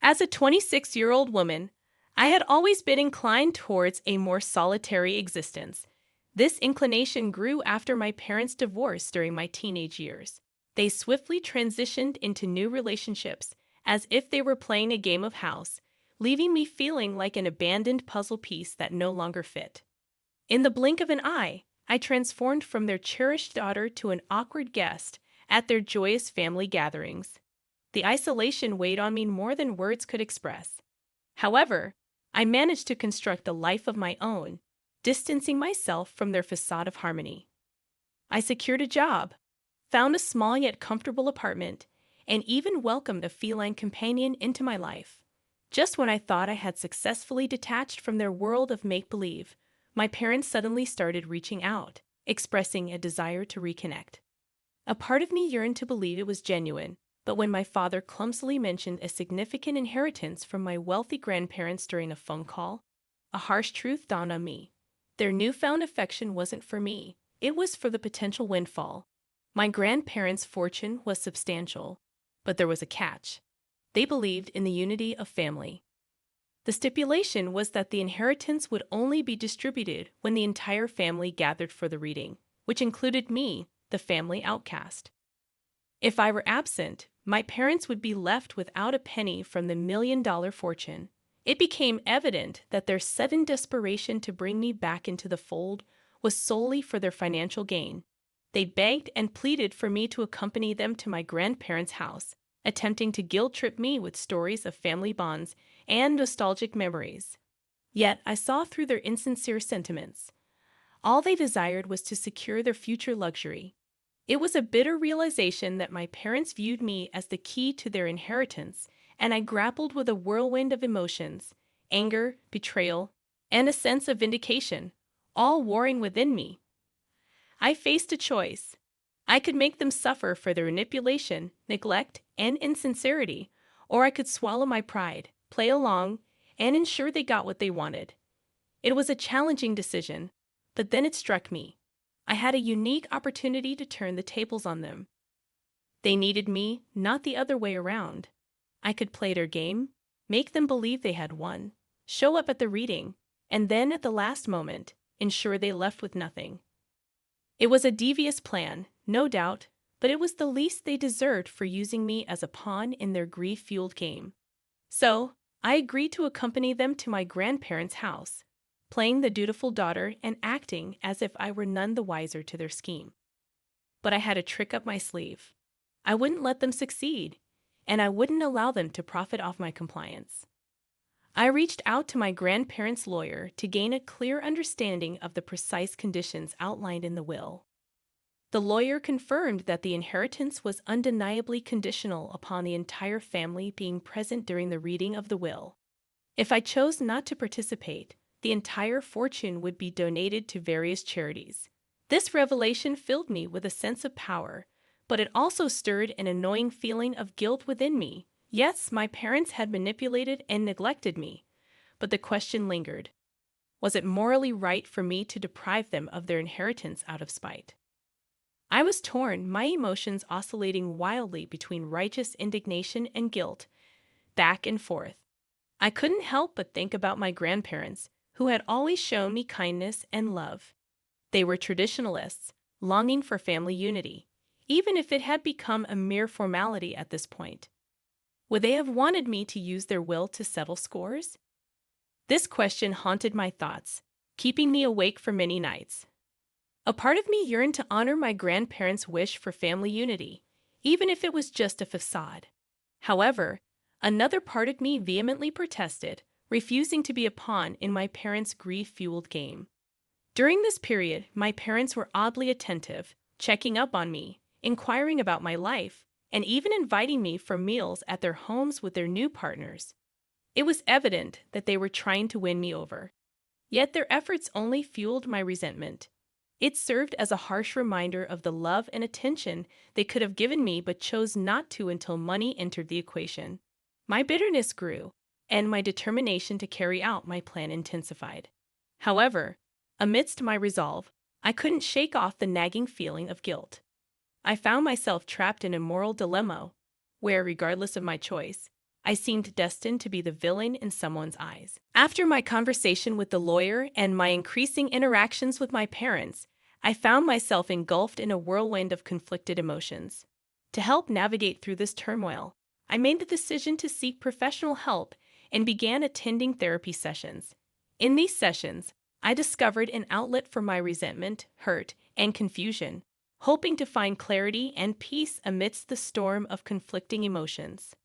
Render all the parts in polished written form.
As a 26-year-old woman, I had always been inclined towards a more solitary existence. This inclination grew after my parents' divorce during my teenage years. They swiftly transitioned into new relationships as if they were playing a game of house, leaving me feeling like an abandoned puzzle piece that no longer fit. In the blink of an eye, I transformed from their cherished daughter to an awkward guest at their joyous family gatherings. The isolation weighed on me more than words could express. However, I managed to construct a life of my own, distancing myself from their facade of harmony. I secured a job, found a small yet comfortable apartment, and even welcomed a feline companion into my life. Just when I thought I had successfully detached from their world of make-believe, my parents suddenly started reaching out, expressing a desire to reconnect. A part of me yearned to believe it was genuine, but when my father clumsily mentioned a significant inheritance from my wealthy grandparents during a phone call, a harsh truth dawned on me. Their newfound affection wasn't for me, it was for the potential windfall. My grandparents' fortune was substantial, but there was a catch. They believed in the unity of family. The stipulation was that the inheritance would only be distributed when the entire family gathered for the reading, which included me, the family outcast. If I were absent, my parents would be left without a penny from the million-dollar fortune. It became evident that their sudden desperation to bring me back into the fold was solely for their financial gain. They begged and pleaded for me to accompany them to my grandparents' house, attempting to guilt-trip me with stories of family bonds and nostalgic memories. Yet I saw through their insincere sentiments. All they desired was to secure their future luxury. It was a bitter realization that my parents viewed me as the key to their inheritance, and I grappled with a whirlwind of emotions, anger, betrayal, and a sense of vindication, all warring within me. I faced a choice. I could make them suffer for their manipulation, neglect, and insincerity, or I could swallow my pride, play along, and ensure they got what they wanted. It was a challenging decision, but then it struck me. I had a unique opportunity to turn the tables on them. They needed me, not the other way around. I could play their game, make them believe they had won, show up at the reading, and then at the last moment, ensure they left with nothing. It was a devious plan, no doubt, but it was the least they deserved for using me as a pawn in their grief-fueled game. So, I agreed to accompany them to my grandparents' house, playing the dutiful daughter and acting as if I were none the wiser to their scheme. But I had a trick up my sleeve. I wouldn't let them succeed, and I wouldn't allow them to profit off my compliance. I reached out to my grandparents' lawyer to gain a clear understanding of the precise conditions outlined in the will. The lawyer confirmed that the inheritance was undeniably conditional upon the entire family being present during the reading of the will. If I chose not to participate, the entire fortune would be donated to various charities. This revelation filled me with a sense of power, but it also stirred an annoying feeling of guilt within me. Yes, my parents had manipulated and neglected me, but the question lingered. Was it morally right for me to deprive them of their inheritance out of spite? I was torn, my emotions oscillating wildly between righteous indignation and guilt, back and forth. I couldn't help but think about my grandparents, who had always shown me kindness and love. They were traditionalists, longing for family unity, even if it had become a mere formality at this point. Would they have wanted me to use their will to settle scores? This question haunted my thoughts, keeping me awake for many nights. A part of me yearned to honor my grandparents' wish for family unity, even if it was just a facade. However, another part of me vehemently protested, refusing to be a pawn in my parents' grief-fueled game. During this period, my parents were oddly attentive, checking up on me, inquiring about my life, and even inviting me for meals at their homes with their new partners. It was evident that they were trying to win me over. Yet their efforts only fueled my resentment. It served as a harsh reminder of the love and attention they could have given me but chose not to until money entered the equation. My bitterness grew, and my determination to carry out my plan intensified. However, amidst my resolve, I couldn't shake off the nagging feeling of guilt. I found myself trapped in a moral dilemma where, regardless of my choice, I seemed destined to be the villain in someone's eyes. After my conversation with the lawyer and my increasing interactions with my parents, I found myself engulfed in a whirlwind of conflicted emotions. To help navigate through this turmoil, I made the decision to seek professional help and began attending therapy sessions. In these sessions, I discovered an outlet for my resentment, hurt, and confusion, hoping to find clarity and peace amidst the storm of conflicting emotions.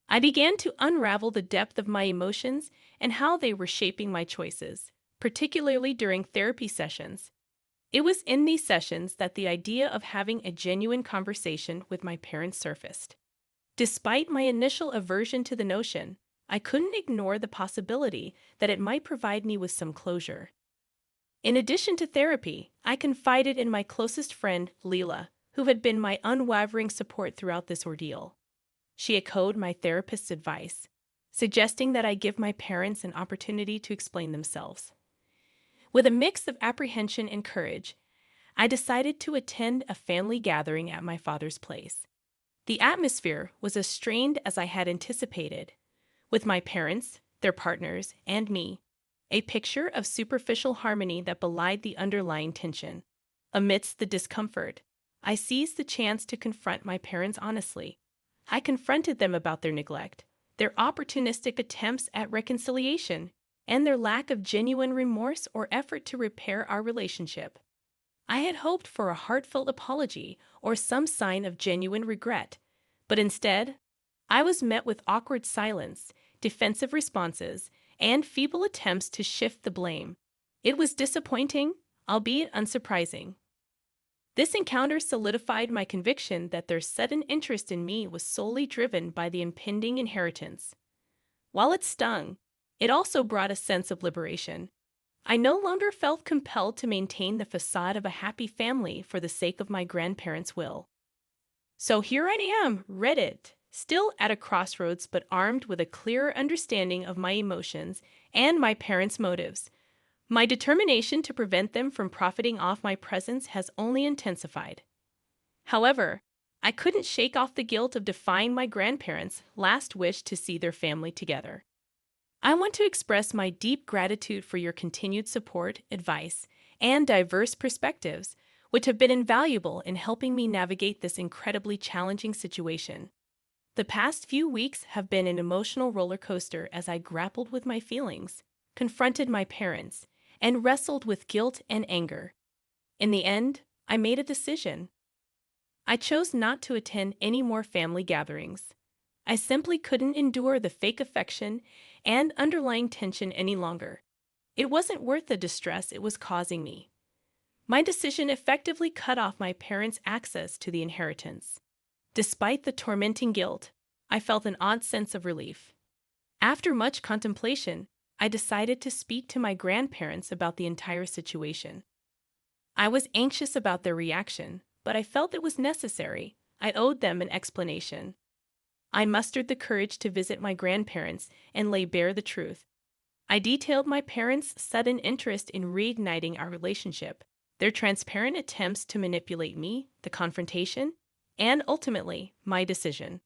I began to unravel the depth of my emotions and how they were shaping my choices, particularly during therapy sessions. It was in these sessions that the idea of having a genuine conversation with my parents surfaced. Despite my initial aversion to the notion, I couldn't ignore the possibility that it might provide me with some closure. In addition to therapy, I confided in my closest friend, Leela, who had been my unwavering support throughout this ordeal. She echoed my therapist's advice, suggesting that I give my parents an opportunity to explain themselves. With a mix of apprehension and courage, I decided to attend a family gathering at my father's place. The atmosphere was as strained as I had anticipated, with my parents, their partners, and me, a picture of superficial harmony that belied the underlying tension. Amidst the discomfort, I seized the chance to confront my parents honestly. I confronted them about their neglect, their opportunistic attempts at reconciliation, and their lack of genuine remorse or effort to repair our relationship. I had hoped for a heartfelt apology or some sign of genuine regret, but instead, I was met with awkward silence, defensive responses, and feeble attempts to shift the blame. It was disappointing, albeit unsurprising. This encounter solidified my conviction that their sudden interest in me was solely driven by the impending inheritance. While it stung, it also brought a sense of liberation. I no longer felt compelled to maintain the facade of a happy family for the sake of my grandparents' will. So here I am, Reddit, still at a crossroads but armed with a clearer understanding of my emotions and my parents' motives. My determination to prevent them from profiting off my presence has only intensified. However, I couldn't shake off the guilt of defying my grandparents' last wish to see their family together. I want to express my deep gratitude for your continued support, advice, and diverse perspectives, which have been invaluable in helping me navigate this incredibly challenging situation. The past few weeks have been an emotional roller coaster as I grappled with my feelings, confronted my parents, and wrestled with guilt and anger. In the end, I made a decision. I chose not to attend any more family gatherings. I simply couldn't endure the fake affection and underlying tension any longer. It wasn't worth the distress it was causing me. My decision effectively cut off my parents' access to the inheritance. Despite the tormenting guilt, I felt an odd sense of relief. After much contemplation, I decided to speak to my grandparents about the entire situation. I was anxious about their reaction, but I felt it was necessary. I owed them an explanation. I mustered the courage to visit my grandparents and lay bare the truth. I detailed my parents' sudden interest in reigniting our relationship, their transparent attempts to manipulate me, the confrontation, and ultimately, my decision.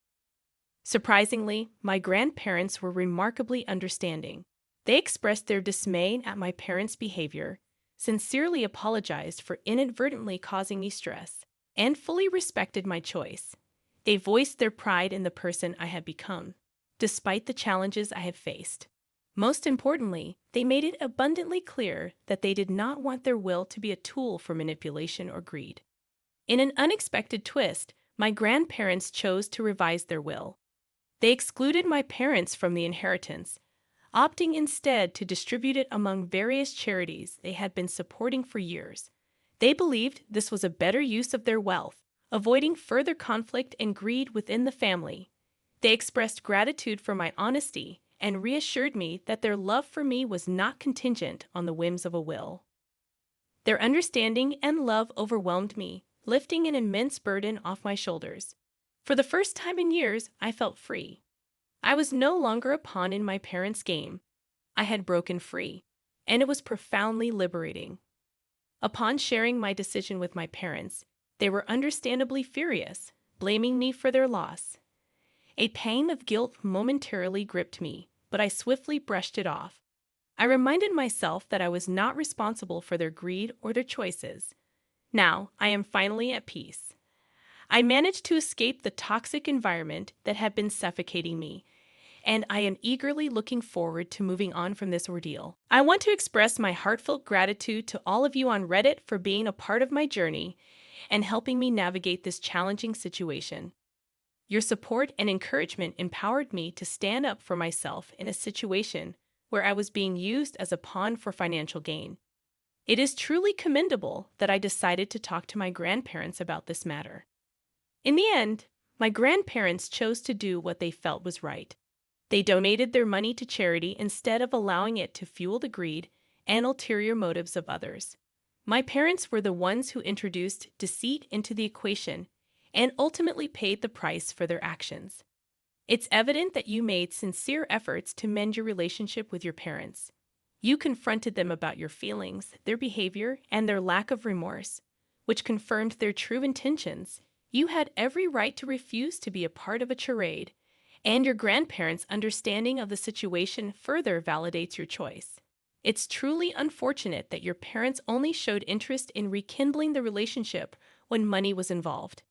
Surprisingly, my grandparents were remarkably understanding. They expressed their dismay at my parents' behavior, sincerely apologized for inadvertently causing me stress, and fully respected my choice. They voiced their pride in the person I had become, despite the challenges I had faced. Most importantly, they made it abundantly clear that they did not want their will to be a tool for manipulation or greed. In an unexpected twist, my grandparents chose to revise their will. They excluded my parents from the inheritance, opting instead to distribute it among various charities they had been supporting for years. They believed this was a better use of their wealth, avoiding further conflict and greed within the family. They expressed gratitude for my honesty and reassured me that their love for me was not contingent on the whims of a will. Their understanding and love overwhelmed me, lifting an immense burden off my shoulders. For the first time in years, I felt free. I was no longer a pawn in my parents' game. I had broken free, and it was profoundly liberating. Upon sharing my decision with my parents, they were understandably furious, blaming me for their loss. A pang of guilt momentarily gripped me, but I swiftly brushed it off. I reminded myself that I was not responsible for their greed or their choices. Now, I am finally at peace. I managed to escape the toxic environment that had been suffocating me, and I am eagerly looking forward to moving on from this ordeal. I want to express my heartfelt gratitude to all of you on Reddit for being a part of my journey and helping me navigate this challenging situation. Your support and encouragement empowered me to stand up for myself in a situation where I was being used as a pawn for financial gain. It is truly commendable that I decided to talk to my grandparents about this matter. In the end, my grandparents chose to do what they felt was right. They donated their money to charity instead of allowing it to fuel the greed and ulterior motives of others. My parents were the ones who introduced deceit into the equation and ultimately paid the price for their actions. It's evident that you made sincere efforts to mend your relationship with your parents. You confronted them about your feelings, their behavior, and their lack of remorse, which confirmed their true intentions. You had every right to refuse to be a part of a charade, and your grandparents' understanding of the situation further validates your choice. It's truly unfortunate that your parents only showed interest in rekindling the relationship when money was involved.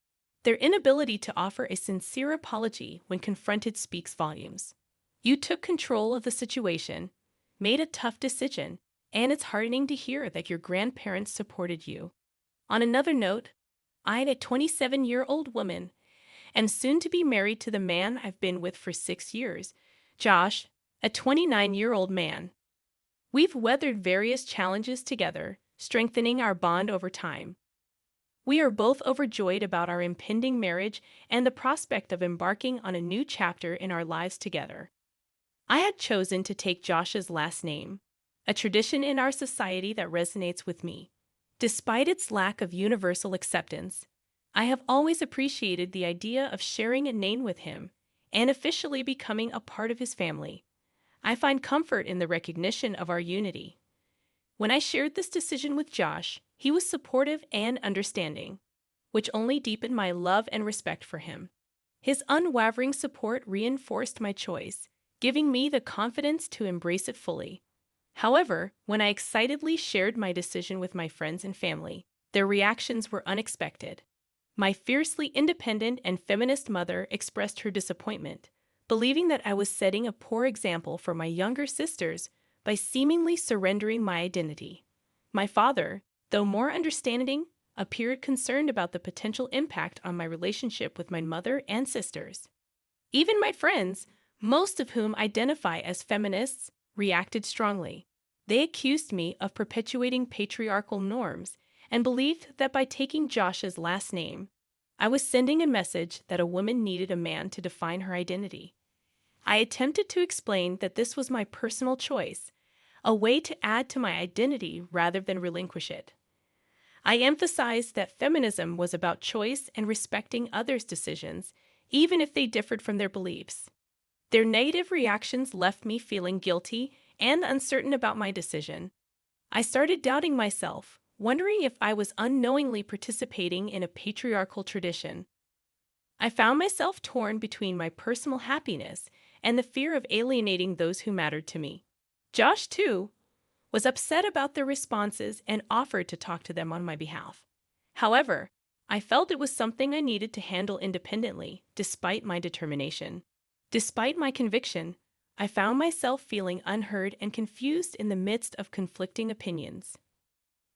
Their inability to offer a sincere apology when confronted speaks volumes. You took control of the situation, made a tough decision, and it's heartening to hear that your grandparents supported you. On another note, I'm a 27-year-old woman and soon to be married to the man I've been with for 6 years, Josh, a 29-year-old man. We've weathered various challenges together, strengthening our bond over time. We are both overjoyed about our impending marriage and the prospect of embarking on a new chapter in our lives together. I had chosen to take Josh's last name, a tradition in our society that resonates with me. Despite its lack of universal acceptance, I have always appreciated the idea of sharing a name with him and officially becoming a part of his family. I find comfort in the recognition of our unity. When I shared this decision with Josh, he was supportive and understanding, which only deepened my love and respect for him. His unwavering support reinforced my choice, giving me the confidence to embrace it fully. However, when I excitedly shared my decision with my friends and family, their reactions were unexpected. My fiercely independent and feminist mother expressed her disappointment, believing that I was setting a poor example for my younger sisters by seemingly surrendering my identity. My father, though more understanding, appeared concerned about the potential impact on my relationship with my mother and sisters. Even my friends, most of whom identify as feminists, reacted strongly. They accused me of perpetuating patriarchal norms and believed that by taking Josh's last name, I was sending a message that a woman needed a man to define her identity. I attempted to explain that this was my personal choice, a way to add to my identity rather than relinquish it. I emphasized that feminism was about choice and respecting others' decisions, even if they differed from their beliefs. Their negative reactions left me feeling guilty and uncertain about my decision. I started doubting myself, wondering if I was unknowingly participating in a patriarchal tradition. I found myself torn between my personal happiness and the fear of alienating those who mattered to me. Josh, too, was upset about their responses and offered to talk to them on my behalf. However, I felt it was something I needed to handle independently, despite my determination. Despite my conviction, I found myself feeling unheard and confused in the midst of conflicting opinions.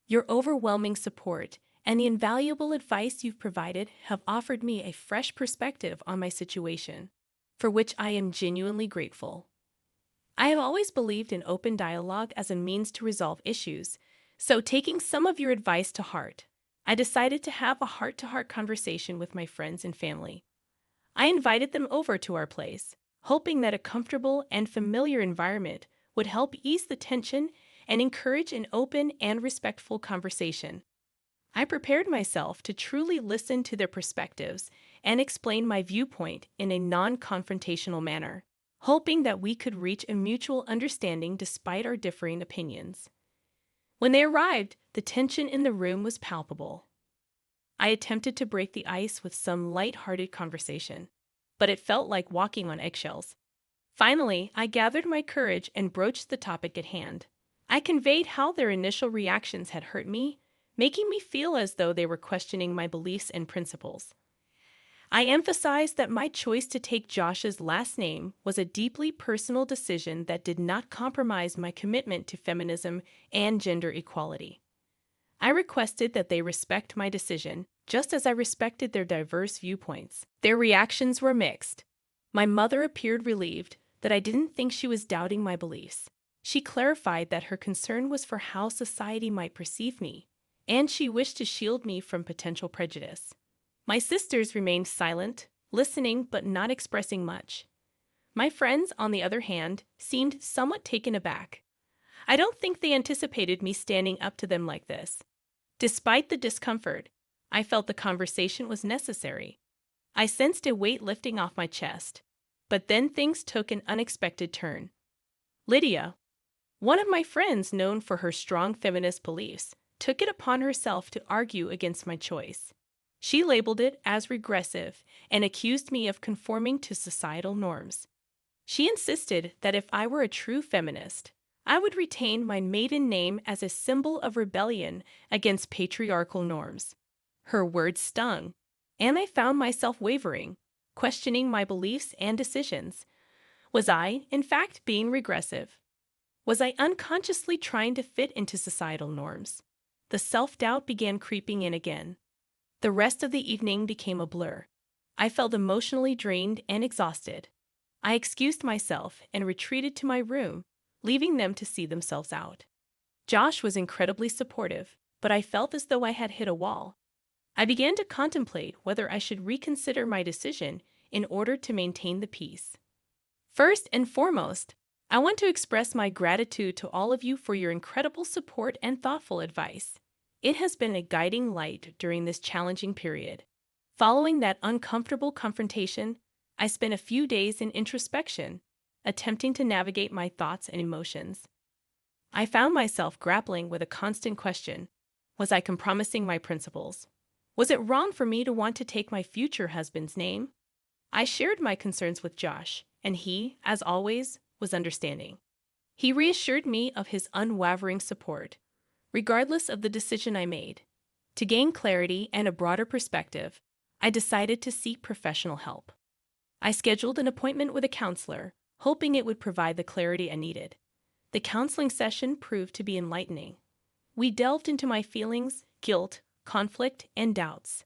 Your overwhelming support and the invaluable advice you've provided have offered me a fresh perspective on my situation, for which I am genuinely grateful. I have always believed in open dialogue as a means to resolve issues, so taking some of your advice to heart, I decided to have a heart-to-heart conversation with my friends and family. I invited them over to our place, hoping that a comfortable and familiar environment would help ease the tension and encourage an open and respectful conversation. I prepared myself to truly listen to their perspectives and explain my viewpoint in a non-confrontational manner, hoping that we could reach a mutual understanding despite our differing opinions. When they arrived, the tension in the room was palpable. I attempted to break the ice with some light-hearted conversation. but it felt like walking on eggshells. Finally, I gathered my courage and broached the topic at hand. I conveyed how their initial reactions had hurt me, making me feel as though they were questioning my beliefs and principles. I emphasized that my choice to take Josh's last name was a deeply personal decision that did not compromise my commitment to feminism and gender equality. I requested that they respect my decision, just as I respected their diverse viewpoints. Their reactions were mixed. My mother appeared relieved that I didn't think she was doubting my beliefs. She clarified that her concern was for how society might perceive me, and she wished to shield me from potential prejudice. My sisters remained silent, listening but not expressing much. My friends, on the other hand, seemed somewhat taken aback. I don't think they anticipated me standing up to them like this. Despite the discomfort, I felt the conversation was necessary. I sensed a weight lifting off my chest. But then things took an unexpected turn. Lydia, one of my friends known for her strong feminist beliefs, took it upon herself to argue against my choice. She labeled it as regressive and accused me of conforming to societal norms. She insisted that if I were a true feminist, I would retain my maiden name as a symbol of rebellion against patriarchal norms. Her words stung, and I found myself wavering, questioning my beliefs and decisions. Was I, in fact, being regressive? Was I unconsciously trying to fit into societal norms? The self-doubt began creeping in again. The rest of the evening became a blur. I felt emotionally drained and exhausted. I excused myself and retreated to my room, leaving them to see themselves out. Josh was incredibly supportive, but I felt as though I had hit a wall. I began to contemplate whether I should reconsider my decision in order to maintain the peace. First and foremost, I want to express my gratitude to all of you for your incredible support and thoughtful advice. It has been a guiding light during this challenging period. Following that uncomfortable confrontation, I spent a few days in introspection, attempting to navigate my thoughts and emotions. I found myself grappling with a constant question: was I compromising my principles? Was it wrong for me to want to take my future husband's name? I shared my concerns with Josh, and he, as always, was understanding. He reassured me of his unwavering support, regardless of the decision I made. To gain clarity and a broader perspective, I decided to seek professional help. I scheduled an appointment with a counselor, hoping it would provide the clarity I needed. The counseling session proved to be enlightening. We delved into my feelings, guilt, conflict, and doubts.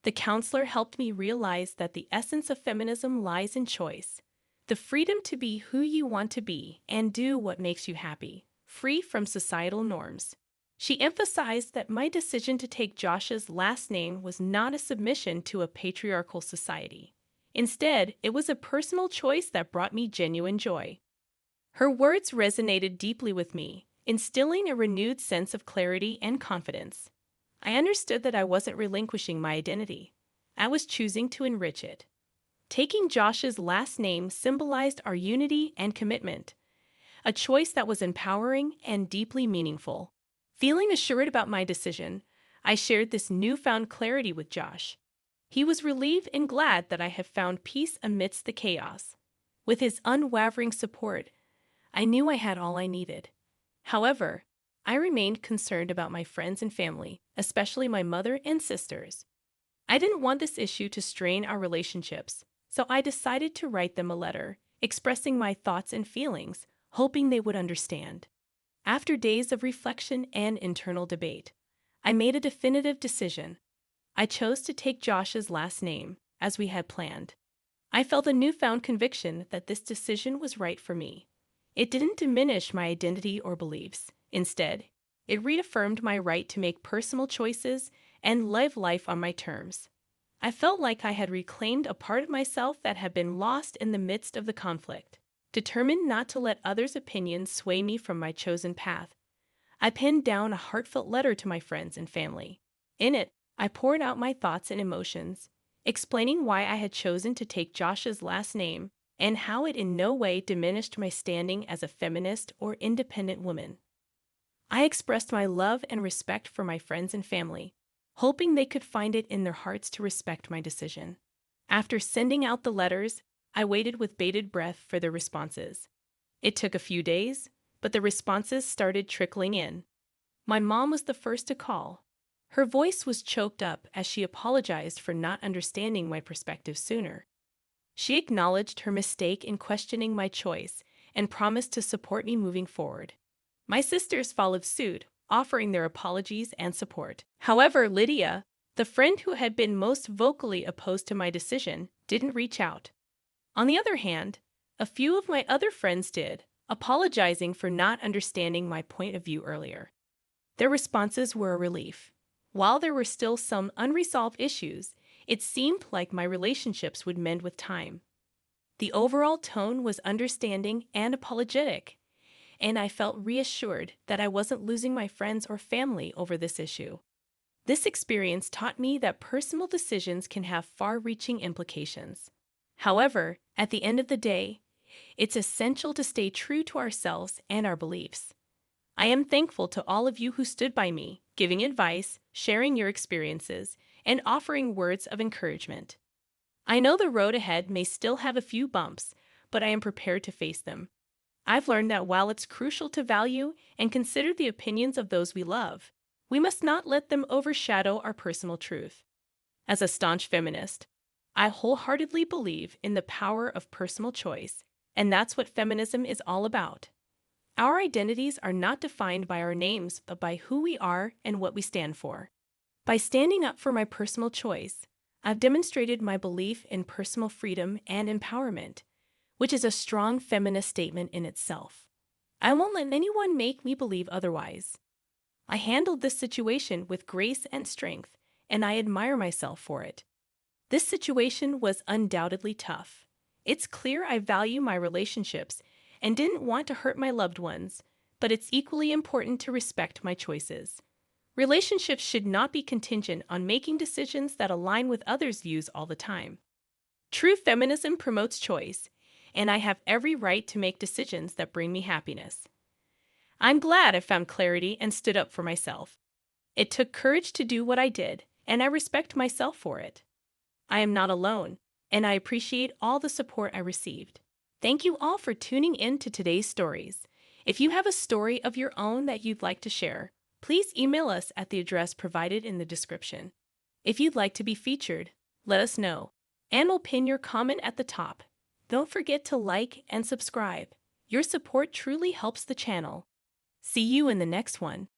The counselor helped me realize that the essence of feminism lies in choice, the freedom to be who you want to be and do what makes you happy, free from societal norms. She emphasized that my decision to take Josh's last name was not a submission to a patriarchal society. Instead, it was a personal choice that brought me genuine joy. Her words resonated deeply with me, instilling a renewed sense of clarity and confidence. I understood that I wasn't relinquishing my identity. I was choosing to enrich it. Taking Josh's last name symbolized our unity and commitment, a choice that was empowering and deeply meaningful. Feeling assured about my decision, I shared this newfound clarity with Josh. He was relieved and glad that I had found peace amidst the chaos. With his unwavering support, I knew I had all I needed. However, I remained concerned about my friends and family, especially my mother and sisters. I didn't want this issue to strain our relationships, so I decided to write them a letter, expressing my thoughts and feelings, hoping they would understand. After days of reflection and internal debate, I made a definitive decision. I chose to take Josh's last name, as we had planned. I felt a newfound conviction that this decision was right for me. It didn't diminish my identity or beliefs. Instead, it reaffirmed my right to make personal choices and live life on my terms. I felt like I had reclaimed a part of myself that had been lost in the midst of the conflict. Determined not to let others' opinions sway me from my chosen path, I penned down a heartfelt letter to my friends and family. In it, I poured out my thoughts and emotions, explaining why I had chosen to take Josh's last name and how it in no way diminished my standing as a feminist or independent woman. I expressed my love and respect for my friends and family, hoping they could find it in their hearts to respect my decision. After sending out the letters, I waited with bated breath for the responses. It took a few days, but the responses started trickling in. My mom was the first to call. Her voice was choked up as she apologized for not understanding my perspective sooner. She acknowledged her mistake in questioning my choice and promised to support me moving forward. My sisters followed suit, offering their apologies and support. However, Lydia, the friend who had been most vocally opposed to my decision, didn't reach out. On the other hand, a few of my other friends did, apologizing for not understanding my point of view earlier. Their responses were a relief. While there were still some unresolved issues, it seemed like my relationships would mend with time. The overall tone was understanding and apologetic, and I felt reassured that I wasn't losing my friends or family over this issue. This experience taught me that personal decisions can have far-reaching implications. However, at the end of the day, it's essential to stay true to ourselves and our beliefs. I am thankful to all of you who stood by me, giving advice, sharing your experiences, and offering words of encouragement. I know the road ahead may still have a few bumps, but I am prepared to face them. I've learned that while it's crucial to value and consider the opinions of those we love, we must not let them overshadow our personal truth. As a staunch feminist, I wholeheartedly believe in the power of personal choice, and that's what feminism is all about. Our identities are not defined by our names, but by who we are and what we stand for. By standing up for my personal choice, I've demonstrated my belief in personal freedom and empowerment, which is a strong feminist statement in itself. I won't let anyone make me believe otherwise. I handled this situation with grace and strength, and I admire myself for it. This situation was undoubtedly tough. It's clear I value my relationships and didn't want to hurt my loved ones, but it's equally important to respect my choices. Relationships should not be contingent on making decisions that align with others' views all the time. True feminism promotes choice, and I have every right to make decisions that bring me happiness. I'm glad I found clarity and stood up for myself. It took courage to do what I did, and I respect myself for it. I am not alone, and I appreciate all the support I received. Thank you all for tuning in to today's stories. If you have a story of your own that you'd like to share, please email us at the address provided in the description. If you'd like to be featured, let us know, and we'll pin your comment at the top. Don't forget to like and subscribe. Your support truly helps the channel. See you in the next one.